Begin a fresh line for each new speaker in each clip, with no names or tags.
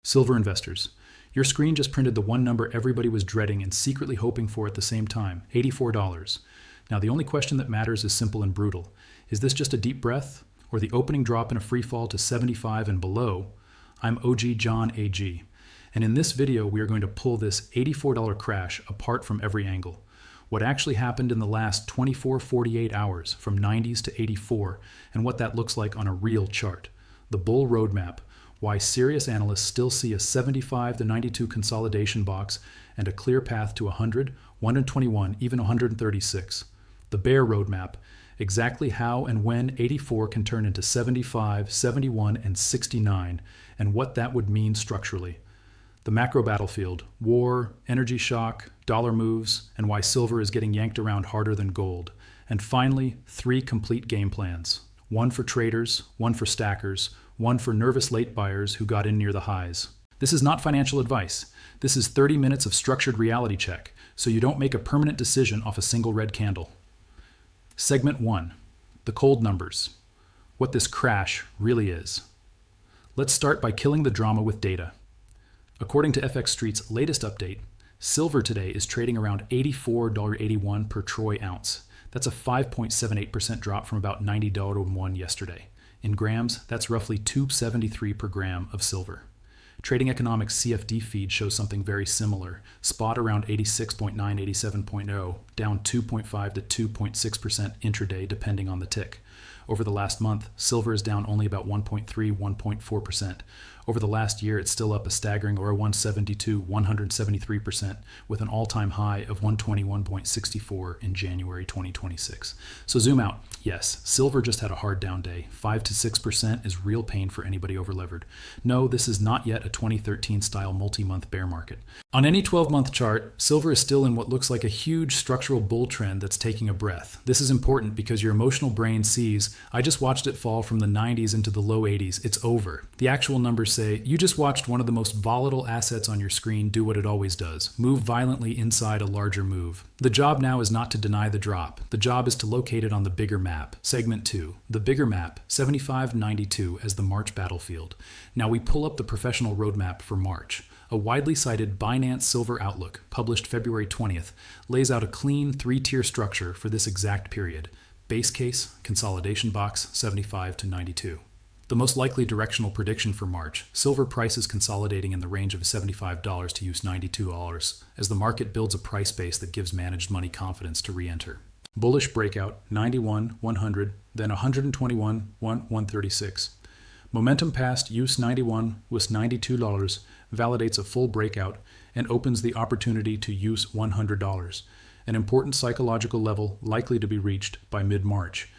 Silver investors, your screen just printed the one number everybody was dreading and secretly hoping for at the same time, $84. Now the only question that matters is simple and brutal. Is this just a deep breath, or the opening drop in a free fall to 75 and below? I'm OG John AG, and in this video we are going to pull this $84 crash apart from every angle. What actually happened in the last 24-48 hours from 90s to 84, and what that looks like on a real chart. The bull roadmap. Why serious analysts still see a 75 to 92 consolidation box and a clear path to 100, 121, even 136. The bear roadmap. Exactly how and when 84 can turn into 75, 71, and 69, and what that would mean structurally. The macro battlefield, war, energy shock, dollar moves, and why silver is getting yanked around harder than gold. And finally, 3 complete game plans. One for traders, one for stackers, one for nervous late buyers who got in near the highs. This is not financial advice. This is 30 minutes of structured reality check, so you don't make a permanent decision off a single red candle. Segment 1. The cold numbers. What this crash really is. Let's start by killing the drama with data. According to FX Street's latest update, silver today is trading around $84.81 per troy ounce. That's a 5.78% drop from about $90.01 yesterday. In grams, that's roughly 273 per gram of silver. Trading-Economic's CFD feed shows something very similar. Spot around 86.9, 87.0, down 2.5 to 2.6% intraday depending on the tick. Over the last month, silver is down only about 1.3, 1.4%. Over the last year, it's still up a staggering or a 172, 173%, with an all-time high of 121.64 in January 2026. So zoom out. Yes, silver just had a hard down day. 5 to 6% is real pain for anybody overlevered. No, this is not yet a 2013 style multi-month bear market. On any 12-month chart, silver is still in what looks like a huge structural bull trend that's taking a breath. This is important because your emotional brain sees, I just watched it fall from the 90s into the low 80s. It's over. The actual numbers say, you just watched one of the most volatile assets on your screen do what it always does, move violently inside a larger move. The job now is not to deny the drop. The job is to locate it on the bigger map. Segment 2. The bigger map, 75.92 as the March battlefield. Now we pull up the professional roadmap for March. A widely cited Binance Silver Outlook, published February 20th, lays out a clean 3-tier structure for this exact period. Base case, consolidation box, 75 to 92. The most likely directional prediction for March, silver prices consolidating in the range of $75 to $92 as the market builds a price base that gives managed money confidence to re-enter. Bullish breakout, 91, 100, then 121, 136. Momentum past US 91 was $92, validates a full breakout, and opens the opportunity to US $100, an important psychological level likely to be reached by mid-March.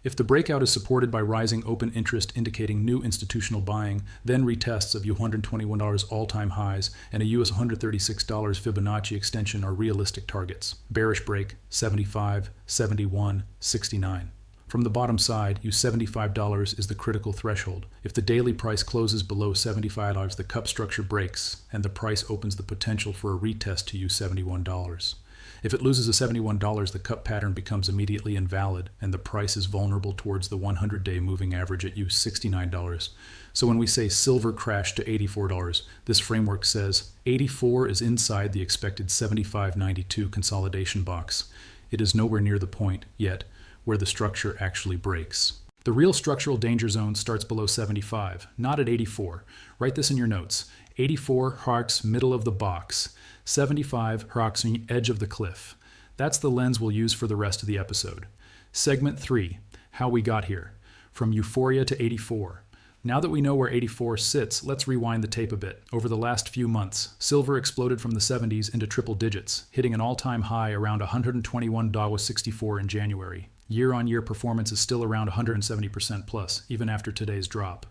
If the breakout is supported by rising open interest indicating new institutional buying, then retests of $121 all-time highs and a US $136 Fibonacci extension are realistic targets. Bearish break, 75, 71, 69. From the bottom side, US $75 is the critical threshold. If the daily price closes below $75, the cup structure breaks, and the price opens the potential for a retest to US $71. If it loses a $71, the cup pattern becomes immediately invalid, and the price is vulnerable towards the 100-day moving average at US $69. So when we say silver crashed to $84, this framework says 84 is inside the expected 75.92 consolidation box. It is nowhere near the point, yet, where the structure actually breaks. The real structural danger zone starts below 75, not at 84. Write this in your notes. 84 harks middle of the box. 75 harks on the edge of the cliff. That's the lens we'll use for the rest of the episode. Segment 3, how we got here. From euphoria to 84. Now that we know where 84 sits, let's rewind the tape a bit. Over the last few months, silver exploded from the 70s into triple digits, hitting an all-time high around $121.64 in January. Year-on-year performance is still around 170% plus, even after today's drop.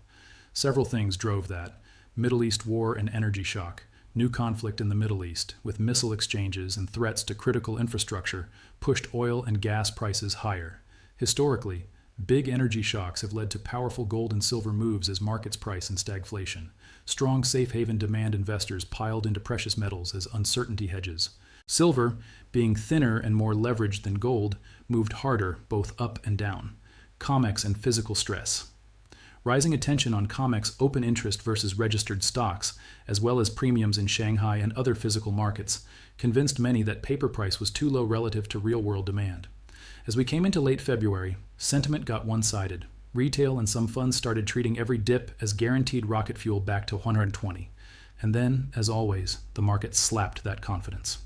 Several things drove that. Middle East war and energy shock. New conflict in the Middle East, with missile exchanges and threats to critical infrastructure, pushed oil and gas prices higher. Historically, big energy shocks have led to powerful gold and silver moves as markets price in stagflation. Strong safe haven demand investors piled into precious metals as uncertainty hedges. Silver, being thinner and more leveraged than gold, moved harder both up and down. COMEX and physical stress. Rising attention on COMEX open interest versus registered stocks, as well as premiums in Shanghai and other physical markets, convinced many that paper price was too low relative to real-world demand. As we came into late February, sentiment got one-sided. Retail and some funds started treating every dip as guaranteed rocket fuel back to 120. And then, as always, the market slapped that confidence.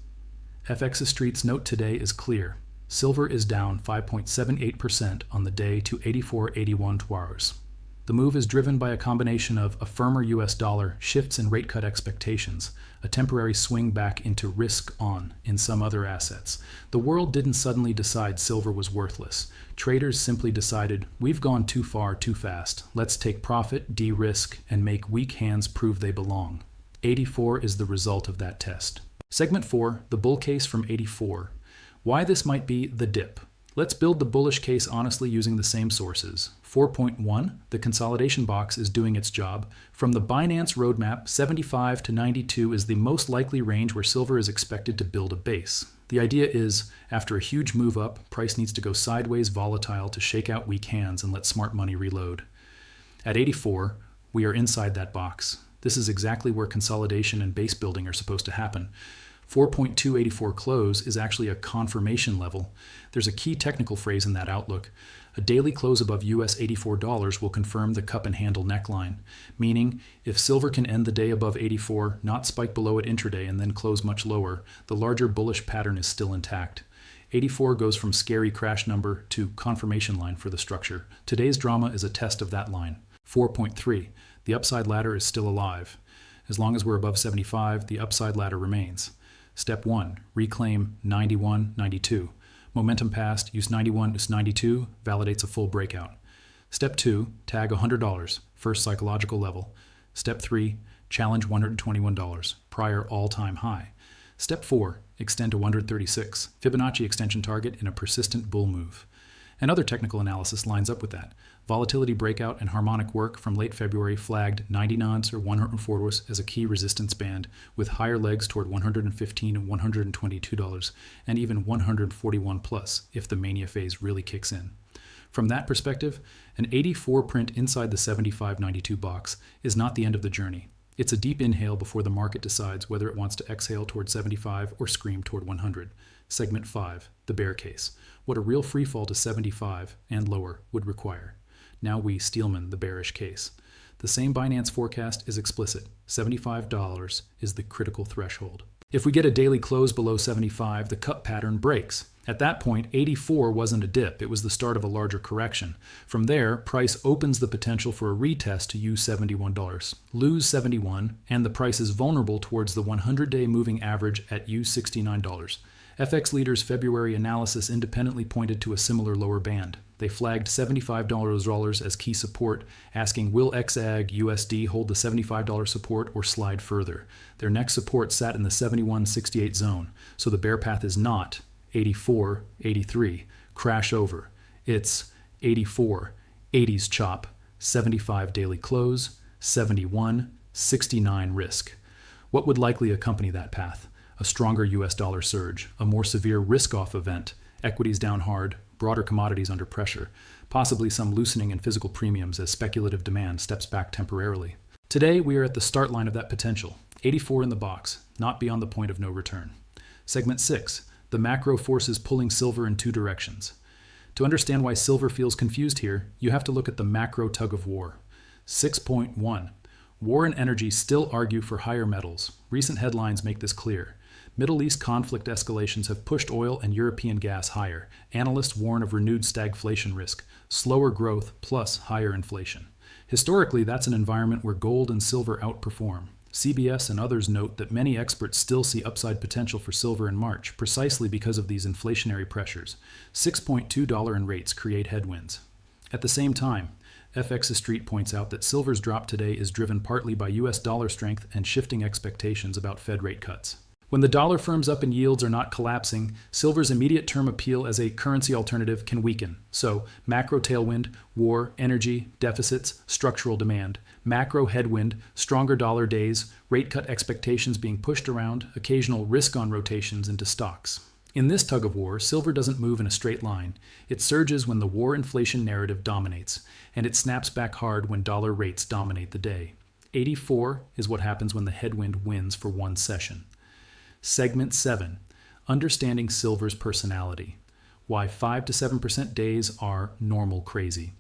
FX Street's note today is clear. Silver is down 5.78% on the day to 84.81 $. The move is driven by a combination of a firmer US dollar, shifts in rate cut expectations, a temporary swing back into risk on in some other assets. The world didn't suddenly decide silver was worthless. Traders simply decided, we've gone too far too fast. Let's take profit, de-risk, and make weak hands prove they belong. 84 is the result of that test. Segment 4, the bull case from 84. Why this might be the dip. Let's build the bullish case honestly using the same sources. 4.1, the consolidation box is doing its job. From the Binance roadmap, 75 to 92 is the most likely range where silver is expected to build a base. The idea is, after a huge move up, price needs to go sideways volatile to shake out weak hands and let smart money reload. At 84, we are inside that box. This is exactly where consolidation and base building are supposed to happen. 4.284 close is actually a confirmation level. There's a key technical phrase in that outlook. A daily close above US $84 will confirm the cup and handle neckline, meaning if silver can end the day above 84, not spike below it intraday and then close much lower, the larger bullish pattern is still intact. 84 goes from scary crash number to confirmation line for the structure. Today's drama is a test of that line. 4.3, the upside ladder is still alive. As long as we're above 75, the upside ladder remains. Step 1, reclaim 91, 92. Momentum passed, use 91, use 92, validates a full breakout. Step 2, tag $100, first psychological level. Step 3, challenge $121, prior all-time high. Step 4, extend to 136, Fibonacci extension target in a persistent bull move. And other technical analysis lines up with that. Volatility breakout and harmonic work from late February flagged 90 nons or 104 as a key resistance band, with higher legs toward $115 and $122, and even 141 plus if the mania phase really kicks in. From that perspective, an 84 print inside the 75.92 box is not the end of the journey. It's a deep inhale before the market decides whether it wants to exhale toward 75 or scream toward 100. Segment 5, the bear case. What a real free fall to 75 and lower would require. Now we Steelman the bearish case. The same Binance forecast is explicit. $75 is the critical threshold. If we get a daily close below 75, the cup pattern breaks. At that point, 84 wasn't a dip, it was the start of a larger correction. From there, price opens the potential for a retest to use $71. Lose 71, and the price is vulnerable towards the 100-day moving average at use $69. FX Leader's February analysis independently pointed to a similar lower band. They flagged $75 as key support, asking will XAG USD hold the $75 support or slide further. Their next support sat in the 71.68 zone, so the bear path is not 84, 83, crash over. It's 84, 80s chop, 75 daily close, 71, 69 risk. What would likely accompany that path? A stronger US dollar surge, a more severe risk-off event, equities down hard, broader commodities under pressure, possibly some loosening in physical premiums as speculative demand steps back temporarily. Today, we are at the start line of that potential, 84 in the box, not beyond the point of no return. Segment 6, the macro forces pulling silver in two directions. To understand why silver feels confused here, you have to look at the macro tug of war. 6.1, war and energy still argue for higher metals. Recent headlines make this clear. Middle East conflict escalations have pushed oil and European gas higher. Analysts warn of renewed stagflation risk, slower growth plus higher inflation. Historically, that's an environment where gold and silver outperform. CBS and others note that many experts still see upside potential for silver in March, precisely because of these inflationary pressures. $6.2 in rates create headwinds. At the same time, FX Street points out that silver's drop today is driven partly by US dollar strength and shifting expectations about Fed rate cuts. When the dollar firms up and yields are not collapsing, silver's immediate term appeal as a currency alternative can weaken. So, macro tailwind, war, energy, deficits, structural demand. Macro headwind, stronger dollar days, rate cut expectations being pushed around, occasional risk-on rotations into stocks. In this tug of war, silver doesn't move in a straight line. It surges when the war inflation narrative dominates, and it snaps back hard when dollar rates dominate the day. 84 is what happens when the headwind wins for one session. Segment 7. Understanding silver's personality. Why 5 to 7% days are normal crazy.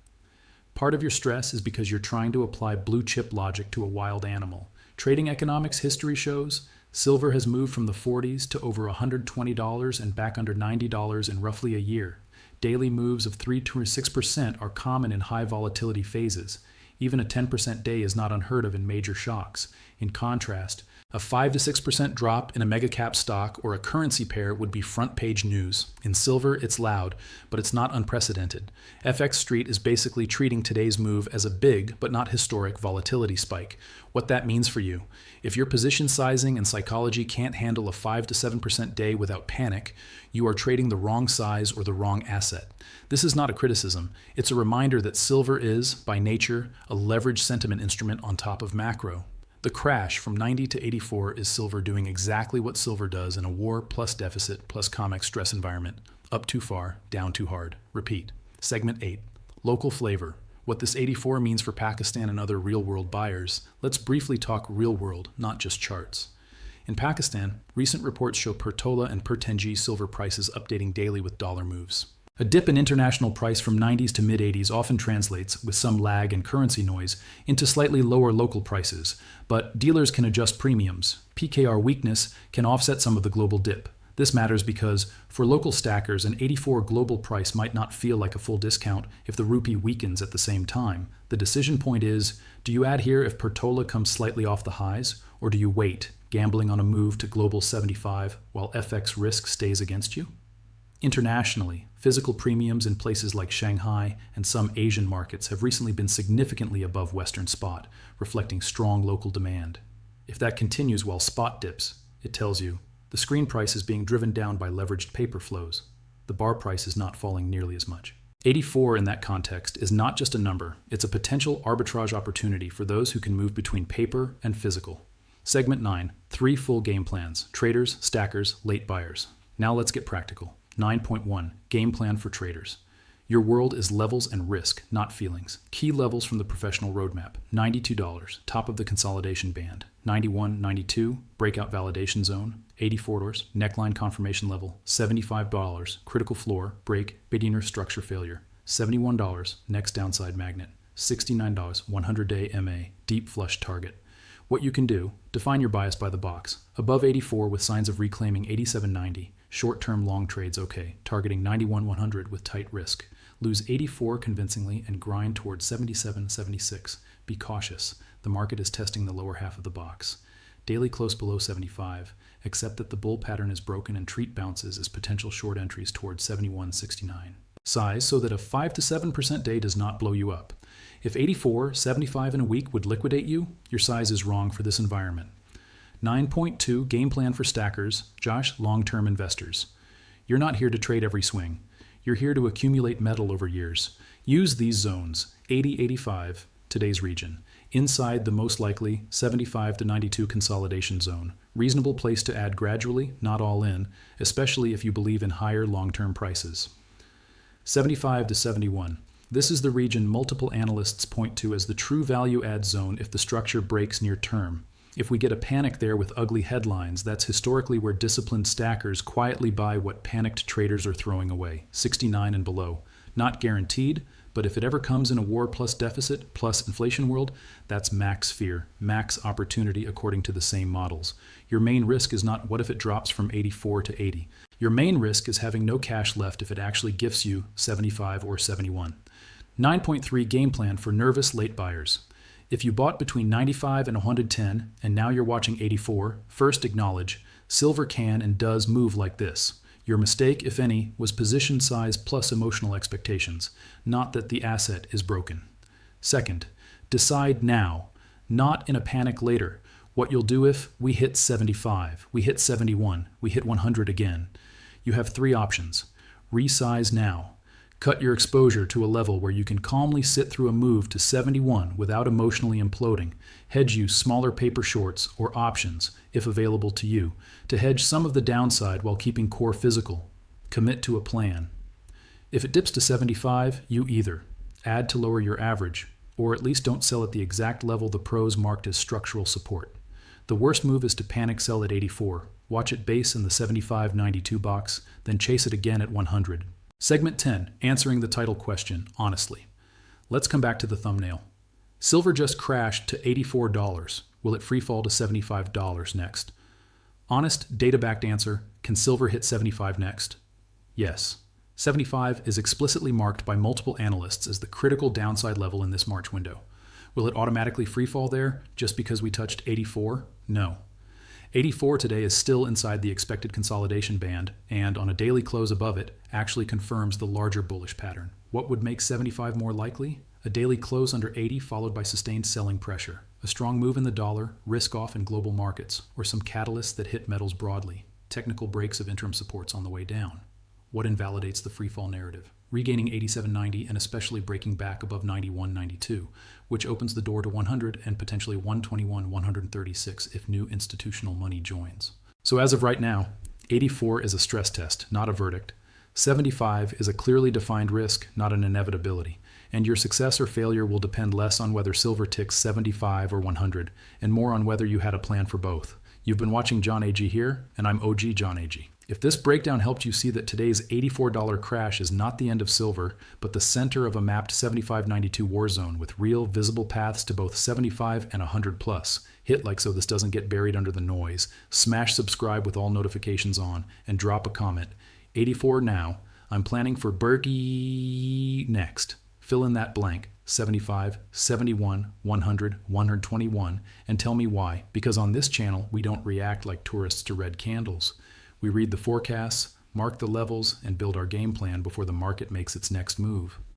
Part of your stress is because you're trying to apply blue chip logic to a wild animal. Trading economics history shows silver has moved from the 40s to over $120 and back under $90 in roughly a year. Daily moves of 3 to 6% are common in high volatility phases. Even a 10% day is not unheard of in major shocks. In contrast, a 5 to 6% drop in a mega cap stock or a currency pair would be front page news. In silver, it's loud, but it's not unprecedented. FX Street is basically treating today's move as a big but not historic volatility spike. What that means for you: if your position sizing and psychology can't handle a 5 to 7% day without panic, you are trading the wrong size or the wrong asset. This is not a criticism. It's a reminder that silver is, by nature, a leveraged sentiment instrument on top of macro. The crash from 90 to 84 is silver doing exactly what silver does in a war plus deficit plus COMEX stress environment. Up too far, down too hard. Repeat. Segment 8. Local flavor. What this 84 means for Pakistan and other real-world buyers. Let's briefly talk real-world, not just charts. In Pakistan, recent reports show per tola and per tenji silver prices updating daily with dollar moves. A dip in international price from 90s to mid-80s often translates, with some lag and currency noise, into slightly lower local prices, but dealers can adjust premiums. PKR weakness can offset some of the global dip. This matters because, for local stackers, an 84 global price might not feel like a full discount if the rupee weakens at the same time. The decision point is, do you add here if per tola comes slightly off the highs, or do you wait, gambling on a move to global 75 while FX risk stays against you? Internationally, physical premiums in places like Shanghai and some Asian markets have recently been significantly above Western spot, reflecting strong local demand. If that continues while spot dips, it tells you the screen price is being driven down by leveraged paper flows. The bar price is not falling nearly as much. 84 in that context is not just a number, it's a potential arbitrage opportunity for those who can move between paper and physical. Segment 9. 3 full game plans: traders, stackers, late buyers. Now let's get practical. 9.1. Game plan for traders. Your world is levels and risk, not feelings. Key levels from the professional roadmap: $92, top of the consolidation band; 91, 92, breakout validation zone; $84, neckline confirmation level; $75, critical floor, break, beginner structure failure; $71, next downside magnet; $69, 100-day MA, deep flush target. What you can do: define your bias by the box. Above 84 with signs of reclaiming 87.90. Short-term long trades okay, targeting 91-100 with tight risk. Lose 84 convincingly and grind towards 77-76. Be cautious. The market is testing the lower half of the box. Daily close below 75. Accept that the bull pattern is broken and treat bounces as potential short entries towards 71.69. Size so that a 5 to 7% day does not blow you up. If 84, 75 in a week would liquidate you, your size is wrong for this environment. 9.2 Game plan for stackers, Josh, long-term investors. You're not here to trade every swing. You're here to accumulate metal over years. Use these zones: 80-85, today's region, inside the most likely 75 to 92 consolidation zone. Reasonable place to add gradually, not all in, especially if you believe in higher long-term prices. 75 to 71. This is the region multiple analysts point to as the true value add zone if the structure breaks near term. If we get a panic there with ugly headlines, that's historically where disciplined stackers quietly buy what panicked traders are throwing away, 69 and below. Not guaranteed, but if it ever comes in a war plus deficit plus inflation world, that's max fear, max opportunity according to the same models. Your main risk is not what if it drops from 84 to 80. Your main risk is having no cash left if it actually gifts you 75 or 71. 9.3 Game plan for nervous late buyers. If you bought between 95 and 110, and now you're watching 84, first acknowledge, silver can and does move like this. Your mistake, if any, was position size plus emotional expectations, not that the asset is broken. Second, decide now, not in a panic later, what you'll do if we hit 75, we hit 71, we hit 100 again. You have 3 options. Resize now. Cut your exposure to a level where you can calmly sit through a move to 71 without emotionally imploding. Hedge use smaller paper shorts or options, if available to you, to hedge some of the downside while keeping core physical. Commit to a plan. If it dips to 75, you either add to lower your average, or at least don't sell at the exact level the pros marked as structural support. The worst move is to panic sell at 84, watch it base in the 75.92 box, then chase it again at 100. Segment 10, answering the title question, honestly. Let's come back to the thumbnail. Silver just crashed to $84. Will it free fall to $75 next? Honest, data-backed answer, can silver hit 75 next? Yes. 75 is explicitly marked by multiple analysts as the critical downside level in this March window. Will it automatically free fall there just because we touched 84? No. 84 today is still inside the expected consolidation band, and on a daily close above it, actually confirms the larger bullish pattern. What would make 75 more likely? A daily close under 80 followed by sustained selling pressure, a strong move in the dollar, risk off in global markets, or some catalysts that hit metals broadly, technical breaks of interim supports on the way down. What invalidates the freefall narrative? Regaining 87.90 and especially breaking back above 91.92, which opens the door to 100 and potentially 121.136 if new institutional money joins. So as of right now, 84 is a stress test, not a verdict. 75 is a clearly defined risk, not an inevitability. And your success or failure will depend less on whether silver ticks 75 or 100, and more on whether you had a plan for both. You've been watching John AG here, and I'm OG John AG. If this breakdown helped you see that today's $84 crash is not the end of silver, but the center of a mapped 75.92 war zone with real visible paths to both 75 and 100 plus, hit like so this doesn't get buried under the noise, smash subscribe with all notifications on, and drop a comment. 84 now, I'm planning for Berkey next. Fill in that blank, 75, 71, 100, 121, and tell me why, because on this channel we don't react like tourists to red candles. We read the forecasts, mark the levels, and build our game plan before the market makes its next move.